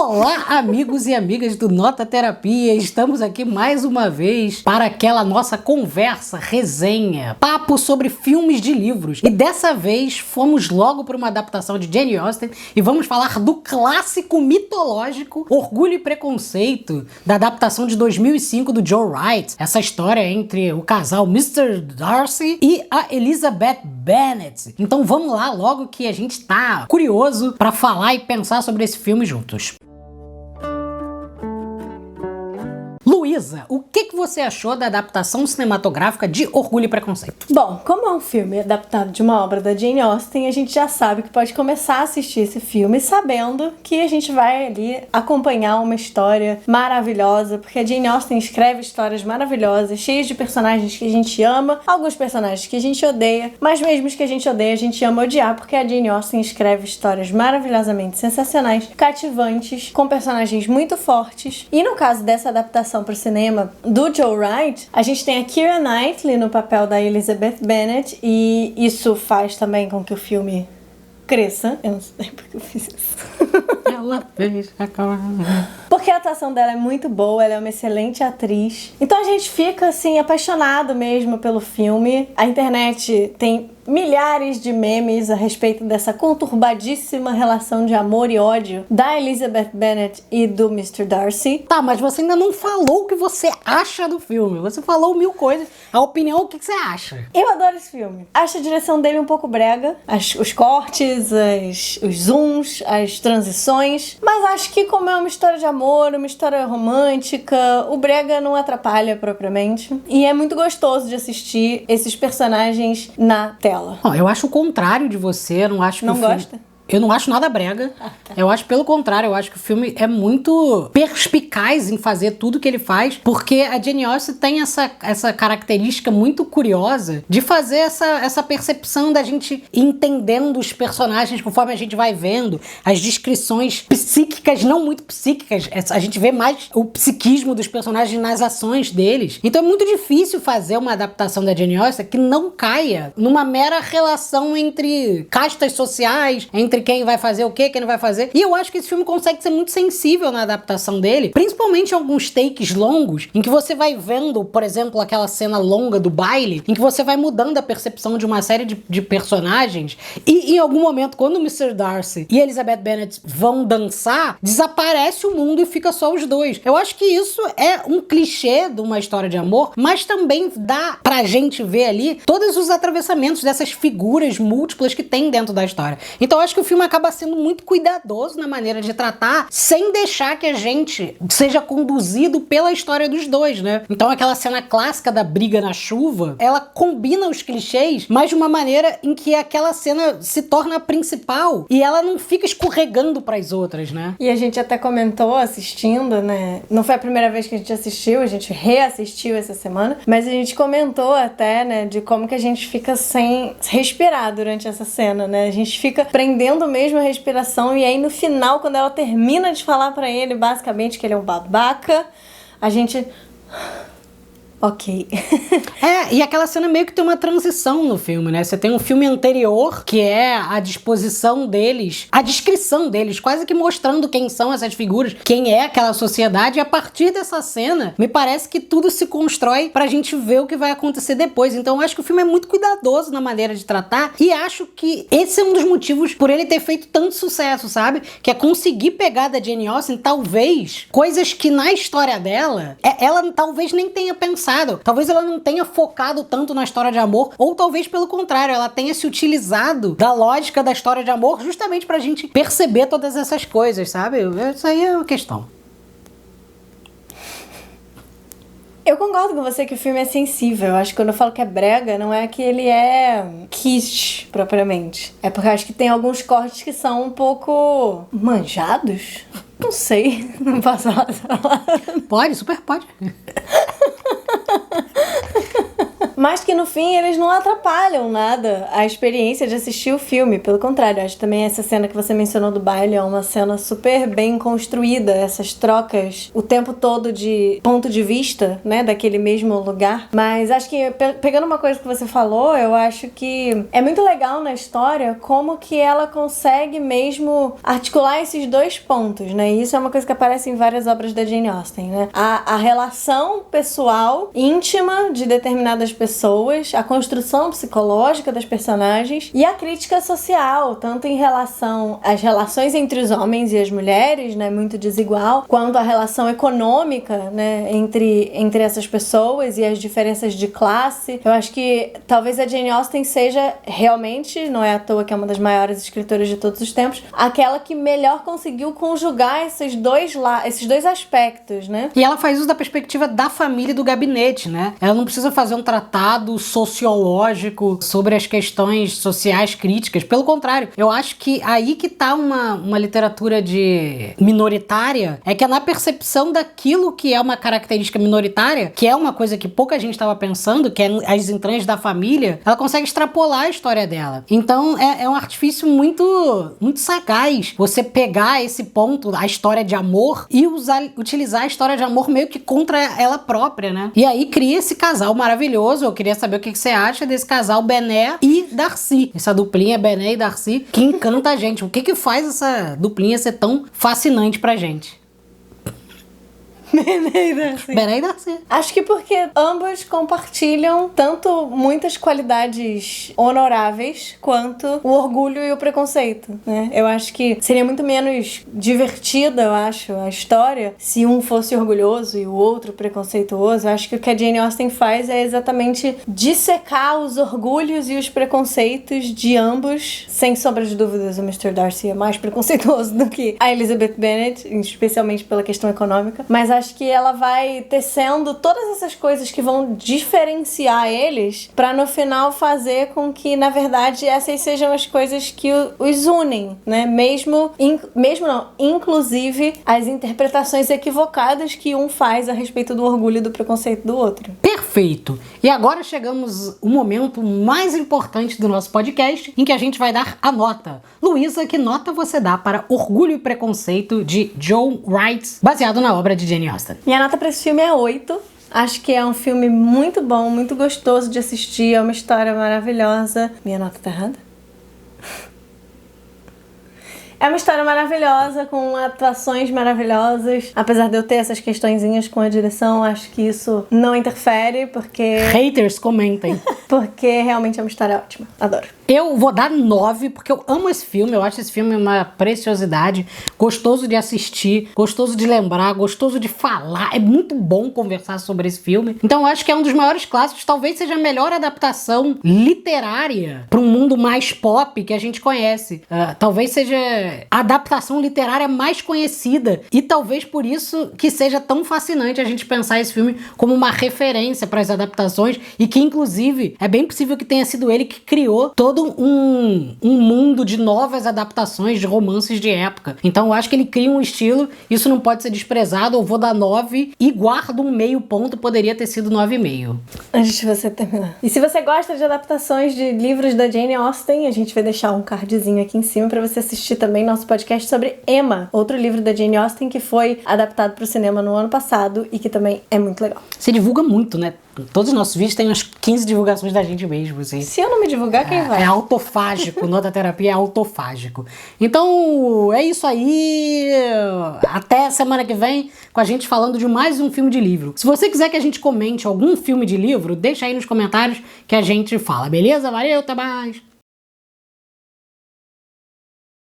Olá, amigos e amigas do Nota Terapia, estamos aqui mais uma vez para aquela nossa conversa, resenha, papo sobre filmes de livros. E dessa vez fomos logo para uma adaptação de Jane Austen e vamos falar do clássico mitológico Orgulho e Preconceito, da adaptação de 2005 do Joe Wright. Essa história entre o casal Mr. Darcy e a Elizabeth Bennet. Então vamos lá logo que a gente tá curioso para falar e pensar sobre esse filme juntos. Luísa, o que você achou da adaptação cinematográfica de Orgulho e Preconceito? Bom, como é um filme adaptado de uma obra da Jane Austen, a gente já sabe que pode começar a assistir esse filme sabendo que a gente vai ali acompanhar uma história maravilhosa, porque a Jane Austen escreve histórias maravilhosas, cheias de personagens que a gente ama, alguns personagens que a gente odeia, mas mesmo os que a gente odeia, a gente ama odiar, porque a Jane Austen escreve histórias maravilhosamente sensacionais, cativantes, com personagens muito fortes. E no caso dessa adaptação para o cinema do Joe Wright, a gente tem a Keira Knightley no papel da Elizabeth Bennet, e isso faz também com que o filme cresça. Eu não sei porque eu fiz isso. Ela fez a cara. Porque a atuação dela é muito boa, ela é uma excelente atriz. Então a gente fica, assim, apaixonado mesmo pelo filme. A internet tem milhares de memes a respeito dessa conturbadíssima relação de amor e ódio da Elizabeth Bennet e do Mr. Darcy. Tá, mas você ainda não falou o que você acha do filme. Você falou mil coisas. A opinião, o que você acha? Eu adoro esse filme. Acho a direção dele um pouco brega. Os cortes, os zooms, as transições. Mas acho que como é uma história de amor, uma história romântica, o brega não atrapalha propriamente. E é muito gostoso de assistir esses personagens na tela. Bom, eu acho o contrário de você. Eu não acho que não o filme... gosta? Eu não acho nada brega. Tá. Eu acho pelo contrário, eu acho que o filme é muito perspicaz em fazer tudo que ele faz, porque a Jane Austen tem essa característica muito curiosa de fazer essa percepção da gente entendendo os personagens conforme a gente vai vendo, as descrições psíquicas, não muito psíquicas, a gente vê mais o psiquismo dos personagens nas ações deles. Então é muito difícil fazer uma adaptação da Jane Austen que não caia numa mera relação entre castas sociais, entre quem vai fazer o quê, quem não vai fazer. E eu acho que esse filme consegue ser muito sensível na adaptação dele, principalmente em alguns takes longos, em que você vai vendo, por exemplo, aquela cena longa do baile, em que você vai mudando a percepção de uma série de personagens, e em algum momento, quando o Mr. Darcy e a Elizabeth Bennet vão dançar, desaparece o mundo e fica só os dois. Eu acho que isso é um clichê de uma história de amor, mas também dá pra gente ver ali todos os atravessamentos dessas figuras múltiplas que tem dentro da história. Então eu acho que o filme acaba sendo muito cuidadoso na maneira de tratar, sem deixar que a gente seja conduzido pela história dos dois, né? Então aquela cena clássica da briga na chuva, ela combina os clichês, mas de uma maneira em que aquela cena se torna a principal e ela não fica escorregando pras outras, né? E a gente até comentou assistindo, né? Não foi a primeira vez que a gente assistiu, a gente reassistiu essa semana, mas a gente comentou até, né, de como que a gente fica sem respirar durante essa cena, né? A gente fica prendendo mesmo a respiração, e aí no final, quando ela termina de falar pra ele basicamente que ele é um babaca, a gente... Ok. E aquela cena meio que tem uma transição no filme, né? Você tem um filme anterior, que é a disposição deles, a descrição deles, quase que mostrando quem são essas figuras, quem é aquela sociedade, e a partir dessa cena, me parece que tudo se constrói pra gente ver o que vai acontecer depois. Então eu acho que o filme é muito cuidadoso na maneira de tratar, e acho que esse é um dos motivos por ele ter feito tanto sucesso, sabe? Que é conseguir pegar da Jane Austen, talvez, coisas que na história dela, ela talvez nem tenha pensado. Talvez ela não tenha focado tanto na história de amor, ou talvez pelo contrário, ela tenha se utilizado da lógica da história de amor justamente pra gente perceber todas essas coisas, sabe? Isso aí é uma questão. Eu concordo com você que o filme é sensível. Eu acho que quando eu falo que é brega, não é que ele é kitsch, propriamente. É porque eu acho que tem alguns cortes que são um pouco manjados. Não sei, não posso falar. Pode, super pode. mas que no fim eles não atrapalham nada a experiência de assistir o filme. Pelo contrário, acho também essa cena que você mencionou do baile é uma cena super bem construída, essas trocas o tempo todo de ponto de vista, né, daquele mesmo lugar. Mas acho que, pegando uma coisa que você falou, eu acho que é muito legal na história como que ela consegue mesmo articular esses dois pontos, né? E isso é uma coisa que aparece em várias obras da Jane Austen, né? A relação pessoal, íntima de determinadas pessoas, a construção psicológica das personagens e a crítica social, tanto em relação às relações entre os homens e as mulheres, né, muito desigual, quanto a relação econômica, né, entre essas pessoas e as diferenças de classe. Eu acho que talvez a Jane Austen seja realmente, não é à toa que é uma das maiores escritoras de todos os tempos, aquela que melhor conseguiu conjugar esses dois aspectos, né? E ela faz uso da perspectiva da família e do gabinete, né? Ela não precisa fazer um tratado sociológico sobre as questões sociais críticas. Pelo contrário, eu acho que aí que tá uma literatura minoritária, é que é na percepção daquilo que é uma característica minoritária, que é uma coisa que pouca gente estava pensando, que é as entranhas da família, ela consegue extrapolar a história dela. Então é um artifício muito, muito sagaz você pegar esse ponto, a história de amor, e utilizar a história de amor meio que contra ela própria, né? E aí cria esse casal maravilhoso. Eu queria saber o que você acha desse casal Bennet e Darcy. Essa duplinha Bennet e Darcy que encanta a gente. O que faz essa duplinha ser tão fascinante pra gente? Bennet e Darcy. Acho que porque ambos compartilham tanto muitas qualidades honoráveis quanto o orgulho e o preconceito, né? Eu acho que seria muito menos divertida, eu acho, a história se um fosse orgulhoso e o outro preconceituoso. Eu acho que o que a Jane Austen faz é exatamente dissecar os orgulhos e os preconceitos de ambos. Sem sombra de dúvidas, o Mr. Darcy é mais preconceituoso do que a Elizabeth Bennet, especialmente pela questão econômica, mas acho que ela vai tecendo todas essas coisas que vão diferenciar eles pra no final fazer com que, na verdade, essas sejam as coisas que os unem, né? Inclusive as interpretações equivocadas que um faz a respeito do orgulho e do preconceito do outro. Perfeito! E agora chegamos ao momento mais importante do nosso podcast, em que a gente vai dar a nota. Luísa, que nota você dá para Orgulho e Preconceito de Joan Wright, baseado na obra de Jane Austen? Minha nota para esse filme é 8. Acho que é um filme muito bom, muito gostoso de assistir, é uma história maravilhosa. Minha nota tá errada? É uma história maravilhosa, com atuações maravilhosas. Apesar de eu ter essas questõezinhas com a direção, acho que isso não interfere, porque... Haters, comentem. Porque realmente é uma história ótima. Adoro. Eu vou dar 9, porque eu amo esse filme. Eu acho esse filme uma preciosidade. Gostoso de assistir, gostoso de lembrar, gostoso de falar. É muito bom conversar sobre esse filme. Então eu acho que é um dos maiores clássicos. Talvez seja a melhor adaptação literária para um mundo mais pop que a gente conhece. Talvez seja a adaptação literária mais conhecida. E talvez por isso que seja tão fascinante a gente pensar esse filme como uma referência para as adaptações. E que, inclusive, é bem possível que tenha sido ele que criou todo um mundo de novas adaptações de romances de época. Então eu acho que ele cria um estilo, isso não pode ser desprezado. Eu vou dar 9 e guardo um meio ponto, poderia ter sido 9,5. Antes de você terminar. E se você gosta de adaptações de livros da Jane Austen, a gente vai deixar um cardzinho aqui em cima para você assistir também nosso podcast sobre Emma, outro livro da Jane Austen que foi adaptado para o cinema no ano passado e que também é muito legal. Você divulga muito, né? Todos os nossos vídeos têm umas 15 divulgações da gente mesmo, assim. Se eu não me divulgar, quem vai? É autofágico, Nota Terapia é autofágico. Então, é isso aí. Até semana que vem com a gente falando de mais um filme de livro. Se você quiser que a gente comente algum filme de livro, deixa aí nos comentários que a gente fala, beleza? Valeu, até mais!